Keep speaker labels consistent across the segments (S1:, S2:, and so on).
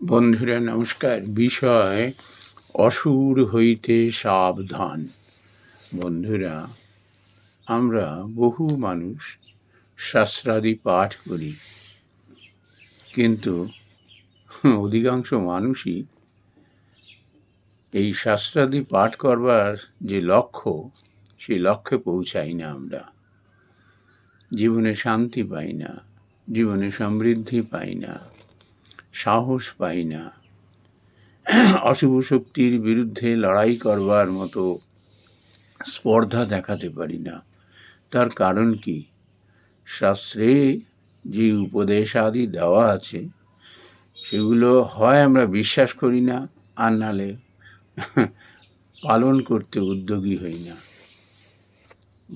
S1: বন্ধুরা নমস্কার। বিষয় অসুর হইতে সাবধান। বন্ধুরা, আমরা বহু মানুষ শাস্ত্রাদি পাঠ করি, কিন্তু অধিকাংশ মানুষই এই শাস্ত্রাদি পাঠ করবার যে লক্ষ্য, সেই লক্ষ্যে পৌঁছাই না। আমরা জীবনে শান্তি পাই না, জীবনে সমৃদ্ধি পাই না, সাহস পাই না, অশুভ শক্তির বিরুদ্ধে লড়াই করবার মতো স্পর্ধা দেখাতে পারি না। তার কারণ কি? শাস্ত্রে যে উপদেশাদি দেওয়া আছে সেগুলো হয় আমরা বিশ্বাস করি না, আর নালে পালন করতে উদ্যোগী হই না।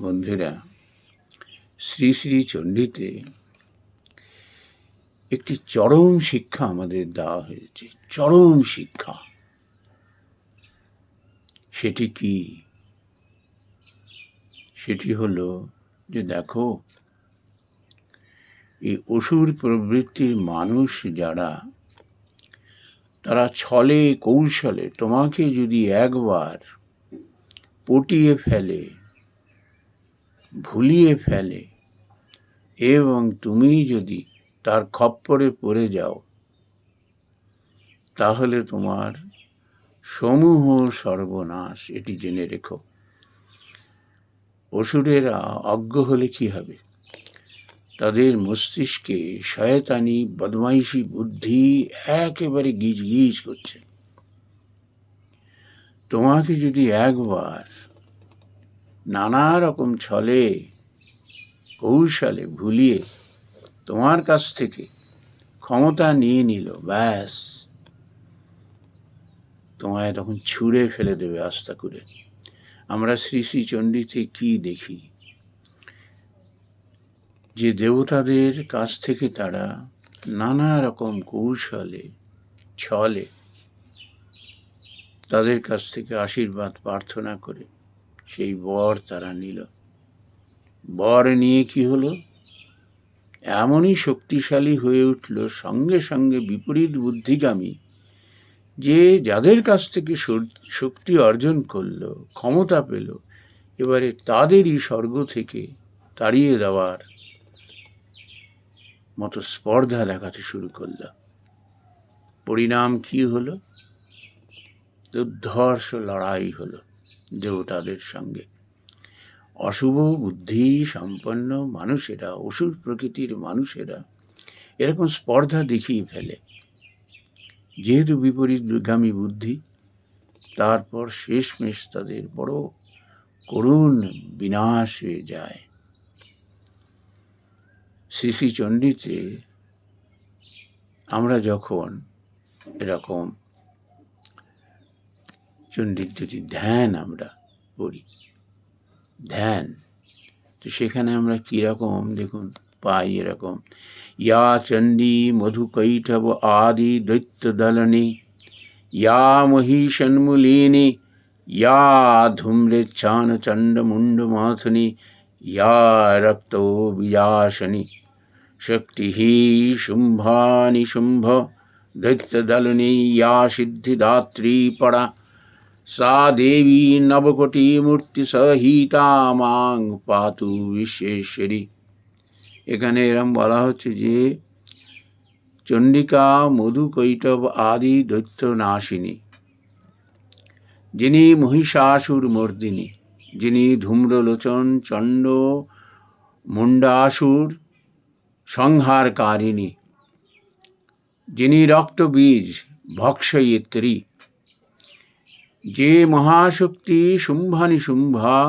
S1: বন্ধুরা, শ্রী শ্রী চণ্ডীতে একটি চরম শিক্ষা আমাদের দেওয়া হয়েছে। চরম শিক্ষা। সেটি কি? সেটি হলো যে দেখো, এই অসুর প্রবৃত্তির মানুষ যারা, তারা ছলে কৌশলে তোমাকে যদি একবার পটিয়ে ফেলে, ভুলিয়ে ফেলে, এবং তুমি যদি তার খপ্পরে পড়ে যাও, তাহলে তোমার সমূহ সর্বনাশ। এটি জেনে রেখো। অসুরেরা অজ্ঞ হলে কি হবে? তাদের মস্তিষ্কে শয়তানি বদমাইশি বুদ্ধি একেবারে গিজ গিজ করছে। তোমাকে যদি একবার নানা রকম ছলে কৌশলে ভুলিয়ে তোমার কাছ থেকে ক্ষমতা নিয়ে নিল, ব্যাস, তোমায় তখন ছুঁড়ে ফেলে দেবে আস্তা করে। আমরা শ্রী শ্রী চণ্ডীতে কি দেখি? যে দেবতাদের কাছ থেকে তারা নানা রকম কৌশলে ছলে তাদের কাছ থেকে আশীর্বাদ প্রার্থনা করে সেই বর তারা নিল। বর নিয়ে কি হলো? এমনই শক্তিশালী হয়ে উঠল, সঙ্গে সঙ্গে বিপরীত বুদ্ধিগামী যে যাদের কাছ থেকে শক্তি অর্জন করলো, ক্ষমতা পেল, এবারে তাদেরই স্বর্গ থেকে তাড়িয়ে দেওয়ার মতো স্পর্ধা দেখাতে শুরু করল। পরিণাম কি হলো? দুর্ধর্ষ লড়াই হলো দেবতাদের সঙ্গে। অশুভ বুদ্ধি সম্পন্ন মানুষেরা, অসুর প্রকৃতির মানুষেরা এরকম স্পর্ধা দেখিয়ে ফেলে, যেহেতু বিপরীতগামী বুদ্ধি। তারপর শেষমেশ তাদের বড় করুণ বিনাশ হয়ে যায়। শ্রী শ্রী চণ্ডীতে আমরা যখন এরকম চণ্ডীর যদি ধ্যান আমরা করি, ধ্যান, তো সেখানে আমরা কিরকম দেখুন পাই, এরকম ইয়া চণ্ডী মধুকৈটভ আদি দৈত্য দলনে, ইয়া মহিষন্মূলিনী, ইয়া ধূম্রেচ্ছান চণ্ড মুন্ড মাথনি, ইয়া রক্ত বিজাসনি, শক্তি শুম্ভানি শুম্ভ দৈত্য দলনে, ইয়া সিদ্ধিদাত্রী পরা, সা দেবী নবকোটি মূর্তি সহিতা মাং পাতু বিশ্বেশ্বরী। এখানে এরম বলা হচ্ছে যে চণ্ডিকা মধুকৈটভ আদি দৈত্য নাশিনী, যিনি মহিষাসুর মর্দিনী, যিনি ধূম্রলোচন চণ্ড মুন্ডাসুর সংহারকারিণী, যিনি রক্তবীজ ভক্ষয়িত্রী, যে মহাশক্তি শুম্ভানি শুম্ভা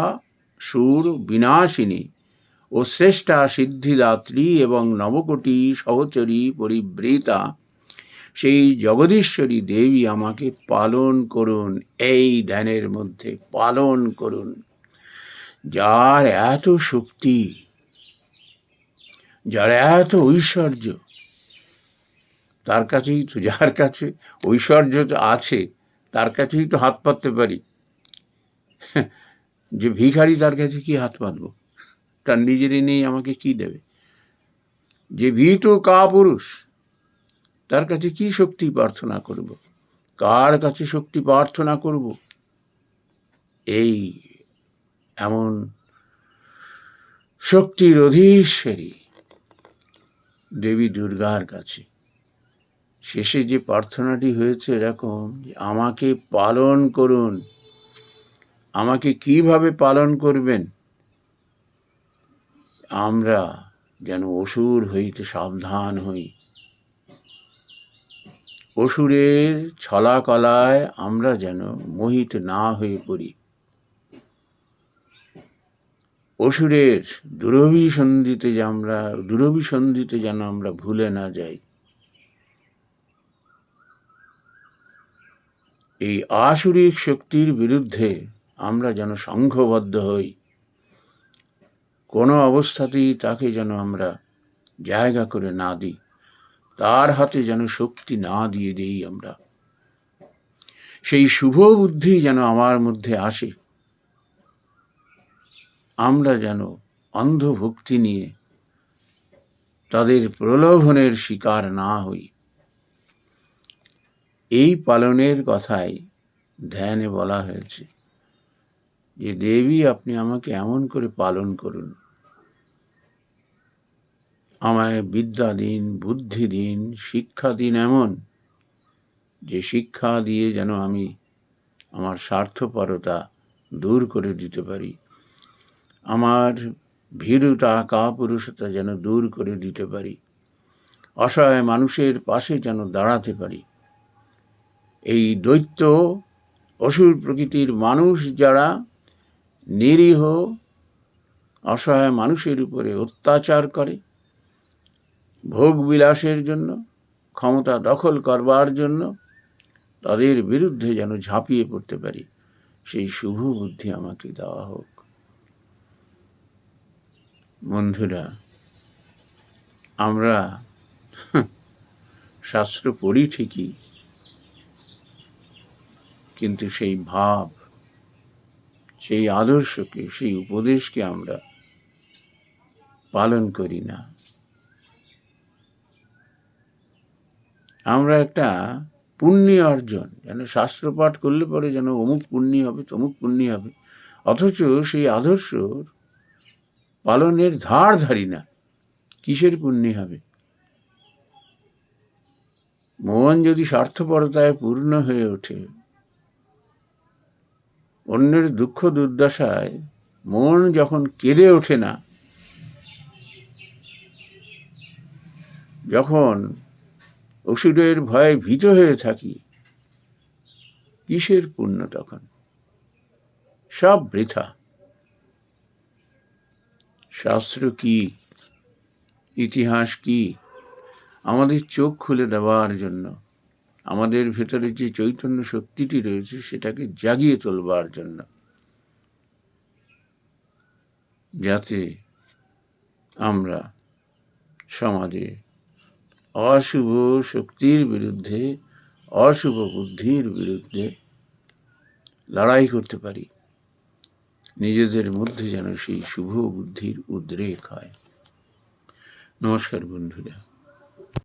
S1: সুর বিনাশিনী ও শ্রেষ্ঠা সিদ্ধিদাত্রী এবং নবকোটি সহচরী পরিবৃতা, সেই জগদীশ্বরী দেবী আমাকে পালন করুন। এই ধ্যানের মধ্যে পালন করুন। যার এত শক্তি, যার এত ঐশ্বর্য, তার কাছেই তো, যার কাছে ঐশ্বর্য আছে তার কাছেই তো হাত পাততে পারি। যে ভিখারি, তার কাছে কি হাত পাতবো? তার নিজেরই নেই, আমাকে কি দেবে? যে ভীত কাপুরুষ, তার কাছে কি শক্তি প্রার্থনা করব? কার কাছে শক্তি প্রার্থনা করব? এই এমন শক্তির অধীশ্বরী দেবী দুর্গার কাছে শেষে যে প্রার্থনাটি হয়েছে এরকম, যে আমাকে পালন করুন। আমাকে কিভাবে পালন করবেন? আমরা যেন অসুর হইতে সাবধান হই। অসুরের ছলাকলায় আমরা যেন মোহিত না হয়ে পড়ি। অসুরের দুরভিসন্ধিতে যেন আমরা ভুলে না যাই। এই আসুরিক শক্তির বিরুদ্ধে আমরা যেন সংঘবদ্ধ হই। কোনো অবস্থাতেই তাকে যেন আমরা জায়গা করে না দিই, তার হাতে যেন শক্তি না দিয়ে দিই। আমরা সেই শুভ বুদ্ধি যেন আমার মধ্যে আসে। আমরা যেন অন্ধভক্তি নিয়ে তাদের প্রলোভনের শিকার না হই। এই পালনের কথাই ধ্যানে বলা হয়েছে যে দেবী, আপনি আমাকে এমন করে পালন করুন, আমায় বিদ্যা দিন, বুদ্ধি দিন, শিক্ষা দিন, এমন যে শিক্ষা দিয়ে যেন আমি আমার স্বার্থপরতা দূর করে দিতে পারি, আমার ভীরুতা কাপুরুষতা যেন দূর করে দিতে পারি, অসহায় মানুষের পাশে যেন দাঁড়াতে পারি। এই দৈত্য অসুর প্রকৃতির মানুষ যারা নিরীহ অসহায় মানুষের উপরে অত্যাচার করে, ভোগ বিলাসের জন্য, ক্ষমতা দখল করবার জন্য, তাদের বিরুদ্ধে যেন ঝাঁপিয়ে পড়তে পারি, সেই শুভ বুদ্ধি আমাকে দেওয়া হোক। বন্ধুরা, আমরা শাস্ত্র পড়ি ঠিকই, কিন্তু সেই ভাব, সেই আদর্শকে, সেই উপদেশকে আমরা পালন করি না। আমরা একটা পুণ্য অর্জন, যেন শাস্ত্রপাঠ করলে পরে যেন অমুক পুণ্যি হবে, তমুক পুণ্যি হবে, অথচ সেই আদর্শ পালনের ধার ধারি না। কিসের পুণ্যি হবে? মন যদি স্বার্থপরতায় পূর্ণ হয়ে ওঠে, অন্যের দুঃখ দুর্দশায় মন যখন কেঁদে ওঠে না, যখন অসুরের ভয়ে ভীত হয়ে থাকি, কিসের পুণ্য তখন? সব বৃথা। শাস্ত্র কি, ইতিহাস কি? আমাদের চোখ খুলে দেওয়ার জন্য, আমাদের ভেতরে যে চৈতন্য শক্তিটি রয়েছে সেটাকে জাগিয়ে তোলবার জন্য, যাতে আমরা সমাজে অশুভ শক্তির বিরুদ্ধে, অশুভ বুদ্ধির বিরুদ্ধে লড়াই করতে পারি। নিজেদের মধ্যে যেন সেই শুভ বুদ্ধির উদ্রেক হয়। নমস্কার বন্ধুরা।